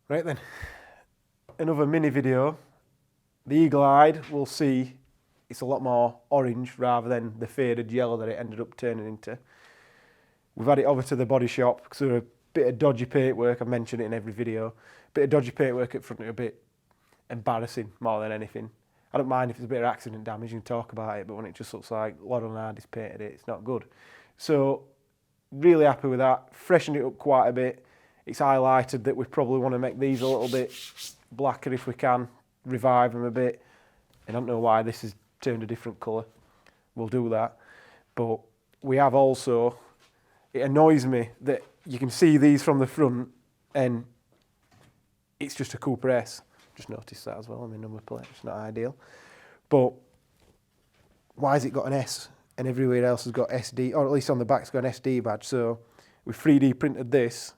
Right then, another mini video. The eagle-eyed, we'll see it's a lot more orange rather than the faded yellow that it ended up turning into. We've had it over to the body shop because there was a bit of dodgy paintwork. I mention it in every video. A bit of dodgy paintwork at front, a bit embarrassing more than anything. I don't mind if there's a bit of accident damage, you can talk about it, but when it just looks like Laurel and Hardy's painted it, it's not good. So, really happy with that. Freshened it up quite a bit. It's highlighted that we probably want to make these a little bit blacker if we can, revive them a bit. I don't know why this has turned a different colour. We'll do that. But we have also, it annoys me that you can see these from the front and it's just a Cooper S. Just noticed that as well on the number plate. It's not ideal. But why has it got an S and everywhere else has got SD, or at least on the back's got an SD badge? So we 3D printed this,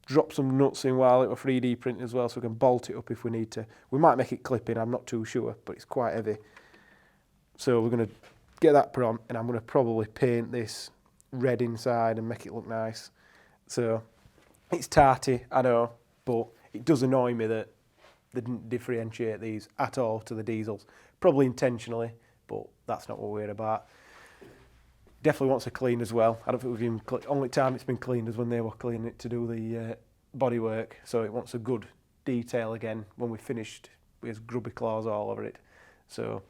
drop some nuts in while it was 3D printed as well so we can bolt it up if we need to. We might make it clip in, I'm not too sure, but it's quite heavy. So we're going to get that put on and I'm going to probably paint this red inside and make it look nice. So it's tarty, I know, but it does annoy me that they didn't differentiate these at all to the diesels. Probably intentionally, but that's not what we're about. Definitely wants a clean as well. I don't think we've even only time it's been cleaned is when they were cleaning it to do the bodywork. So it wants a good detail again when we finished with grubby claws all over it. So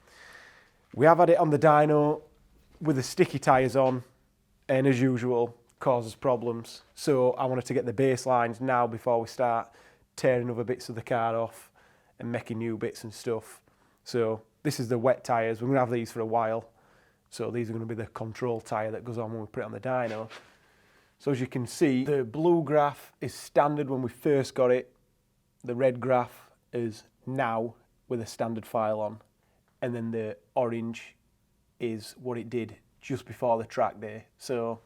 we have had it on the dyno with the sticky tyres on, and as usual causes problems. So I wanted to get the baselines now before we start tearing other bits of the car off and making new bits and stuff. So this is the wet tyres. We're going to have these for a while. So these are going to be the control tyre that goes on when we put it on the dyno. So as you can see, the blue graph is standard when we first got it. The red graph is now with a standard file on. And then the orange is what it did just before the track day. So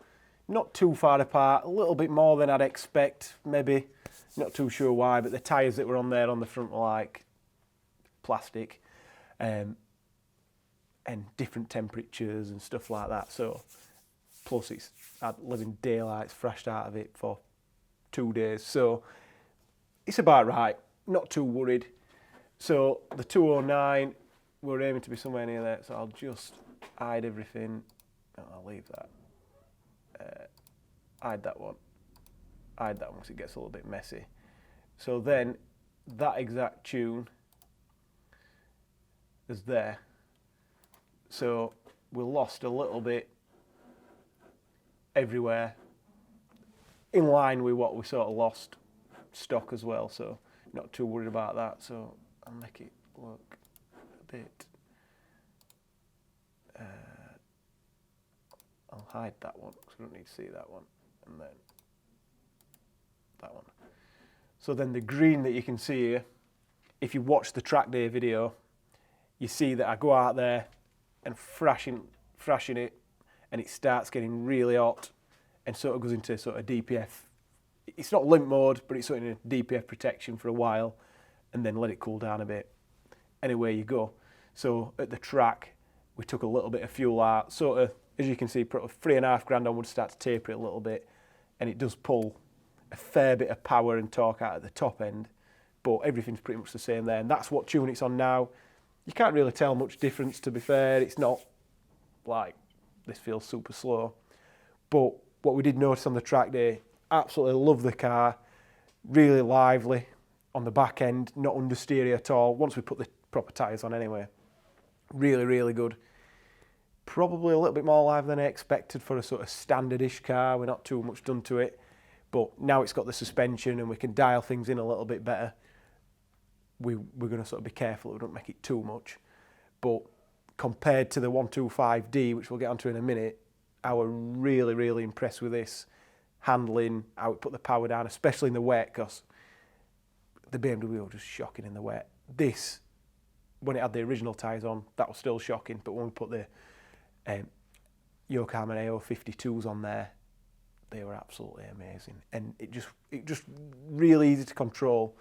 not too far apart, a little bit more than I'd expect, maybe. Not too sure why, but the tyres that were on there on the front were like plastic. And different temperatures and stuff like that. So, plus it's had living daylights thrashed out of it for 2 days. So, it's about right. Not too worried. So, the 209, we're aiming to be somewhere near there. So, I'll just hide everything. No, I'll leave that. Hide that one. Hide that one because it gets a little bit messy. So, then that exact tune is there. So we lost a little bit everywhere, in line with what we sort of lost stock as well. So not too worried about that. So I'll make it look a bit. I'll hide that one because we don't need to see that one, and then that one. So then the green that you can see here, if you watch the track day video, you see that I go out there and thrashing it, and it starts getting really hot and sort of goes into sort of DPF. It's not limp mode, but it's sort of in a DPF protection for a while and then let it cool down a bit. Anyway you go. So at the track, we took a little bit of fuel out, sort of, as you can see, 3.5 grand on would start to taper it a little bit, and it does pull a fair bit of power and torque out at the top end, but everything's pretty much the same there, and that's what tune it's on now. You can't really tell much difference, to be fair. It's not like this feels super slow. But what we did notice on the track day, absolutely love the car. Really lively on the back end, not understeery at all. Once we put the proper tyres on anyway. Really, really good. Probably a little bit more live than I expected for a sort of standard-ish car. We're not too much done to it. But now it's got the suspension and we can dial things in a little bit better. We're going to sort of be careful that we don't make it too much. But compared to the 125D, which we'll get onto in a minute, I was really, really impressed with this. Handling, how it put the power down, especially in the wet, because the BMW was just shocking in the wet. This, when it had the original tyres on, that was still shocking. But when we put the Yokohama AO52s on there, they were absolutely amazing. And it just really easy to control.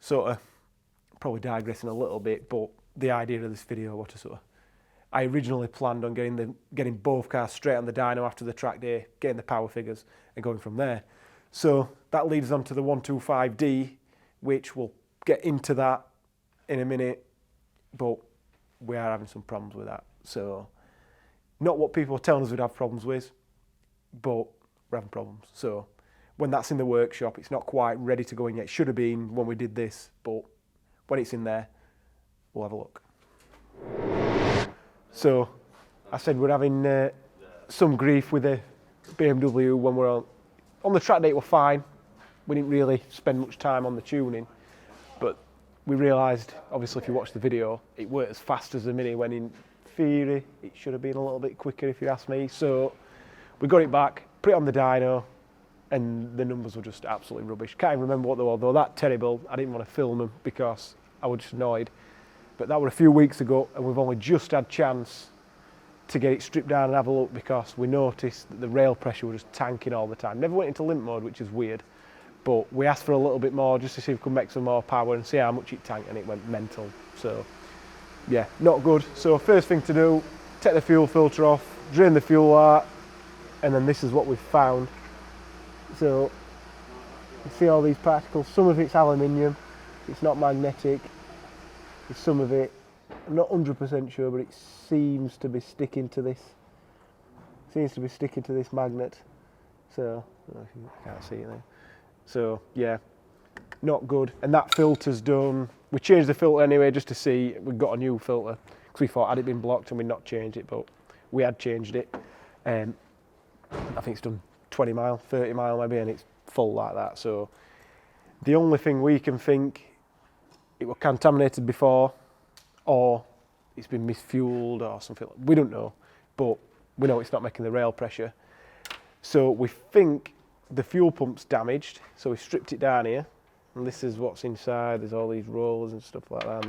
Sort of, probably digressing a little bit, but the idea of this video was to sort of, I originally planned on getting both cars straight on the dyno after the track day, getting the power figures and going from there. So that leads on to the 125D, which we'll get into that in a minute, but we are having some problems with that. So not what people are telling us we'd have problems with, but we're having problems. So when that's in the workshop, it's not quite ready to go in yet. It should have been when we did this, but when it's in there, we'll have a look. So I said we're having some grief with the BMW when we're on the track day. We're fine. We didn't really spend much time on the tuning, but we realised, obviously if you watch the video, it worked as fast as the Mini, when in theory it should have been a little bit quicker if you ask me. So we got it back, put it on the dyno, and the numbers were just absolutely rubbish. Can't even remember what they were. They were that terrible, I didn't want to film them because I was just annoyed. But that were a few weeks ago, and we've only just had chance to get it stripped down and have a look, because we noticed that the rail pressure was just tanking all the time. Never went into limp mode, which is weird, but we asked for a little bit more just to see if we could make some more power and see how much it tanked, and it went mental. So yeah, not good. So first thing to do, take the fuel filter off, drain the fuel out, and then this is what we've found. So you see all these particles, some of it's aluminium, it's not magnetic. There's some of it, I'm not 100% sure, but it seems to be sticking to this. Magnet. So, I don't know if you can't see it there. So yeah, not good. And that filter's done. We changed the filter anyway just to see. We got a new filter because we thought had it been blocked and we'd not changed it, but we had changed it. I think it's done 20 mile, 30 mile maybe, and it's full like that. So the only thing we can think, it was contaminated before, or it's been misfueled or something. We don't know, but we know it's not making the rail pressure. So we think the fuel pump's damaged, so we stripped it down here, and this is what's inside. There's all these rollers and stuff like that, and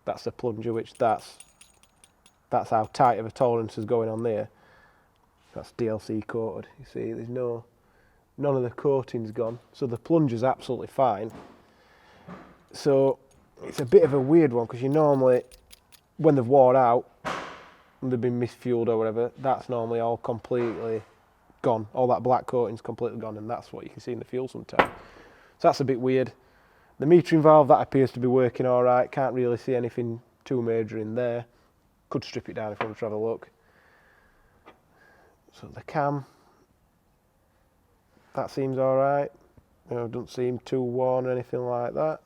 that's the plunger, which that's how tight of a tolerance is going on there. That's DLC coated. You see, there's none of the coating's gone, so the plunger's absolutely fine. So it's a bit of a weird one, because you normally, when they've worn out and they've been misfueled or whatever, that's normally all completely gone. All that black coating's completely gone, and that's what you can see in the fuel sometimes. So that's a bit weird. The metering valve, that appears to be working all right. Can't really see anything too major in there. Could strip it down if I want to have a look. So the cam, that seems all right. You know, doesn't seem too worn or anything like that.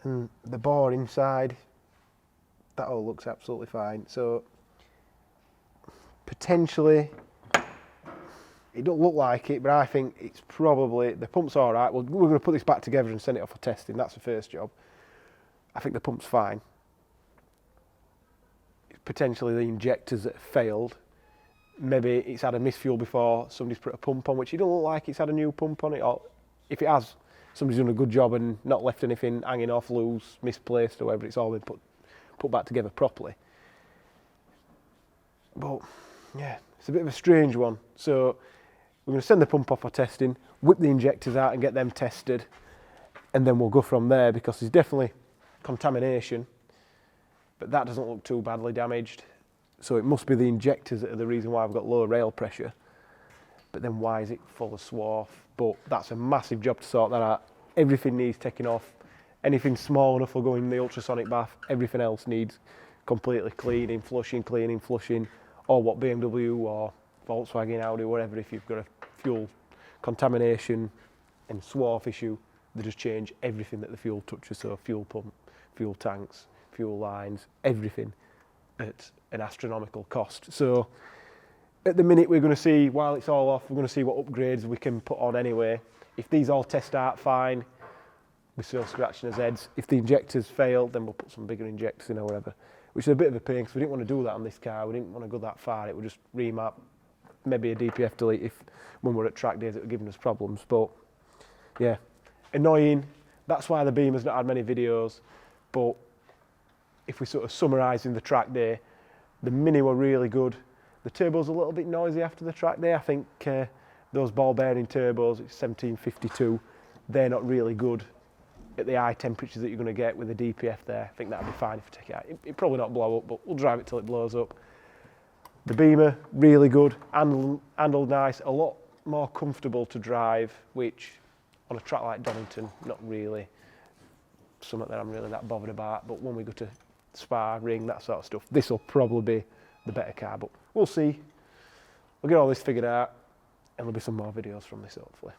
And the bore inside, that all looks absolutely fine. So potentially, it don't look like it, but I think it's probably, the pump's all right. We're going to put this back together and send it off for testing. That's the first job. I think the pump's fine. It's potentially the injectors that have failed. Maybe it's had a misfuel before, somebody's put a pump on, which it don't look like it's had a new pump on it, or if it has, somebody's done a good job and not left anything hanging off, loose, misplaced or whatever. It's all been put back together properly. But yeah, it's a bit of a strange one. So we're going to send the pump off for testing, whip the injectors out and get them tested, and then we'll go from there, because there's definitely contamination, but that doesn't look too badly damaged. So it must be the injectors that are the reason why I've got low rail pressure. But then why is it full of swarf? But that's a massive job to sort that out. Everything needs taking off. Anything small enough will go in the ultrasonic bath. Everything else needs completely cleaning, flushing, or what BMW or Volkswagen, Audi, whatever, if you've got a fuel contamination and swarf issue, they just change everything that the fuel touches. So fuel pump, fuel tanks, fuel lines, everything at an astronomical cost. So at the minute, we're going to see, while it's all off, we're going to see what upgrades we can put on anyway. If these all test out fine, we're still scratching our heads. If the injectors fail, then we'll put some bigger injectors in or whatever, which is a bit of a pain, because we didn't want to do that on this car. We didn't want to go that far. It would just remap, maybe a DPF delete if when we're at track days it was giving us problems. But yeah, annoying. That's why the Beamer's not had many videos. But if we sort of summarising the track day, the Mini were really good. The turbo's a little bit noisy after the track day. I think those ball bearing turbos, it's 1752, they're not really good at the high temperatures that you're going to get with the DPF there. I think that'd be fine if we take it out. It'd probably not blow up, but we'll drive it till it blows up. The Beamer, really good, handled nice, a lot more comfortable to drive, which on a track like Donnington, not really something that I'm really that bothered about. But when we go to Spa, Ring, that sort of stuff, this will probably be the better car. But we'll see. We'll get all this figured out, and there'll be some more videos from this hopefully.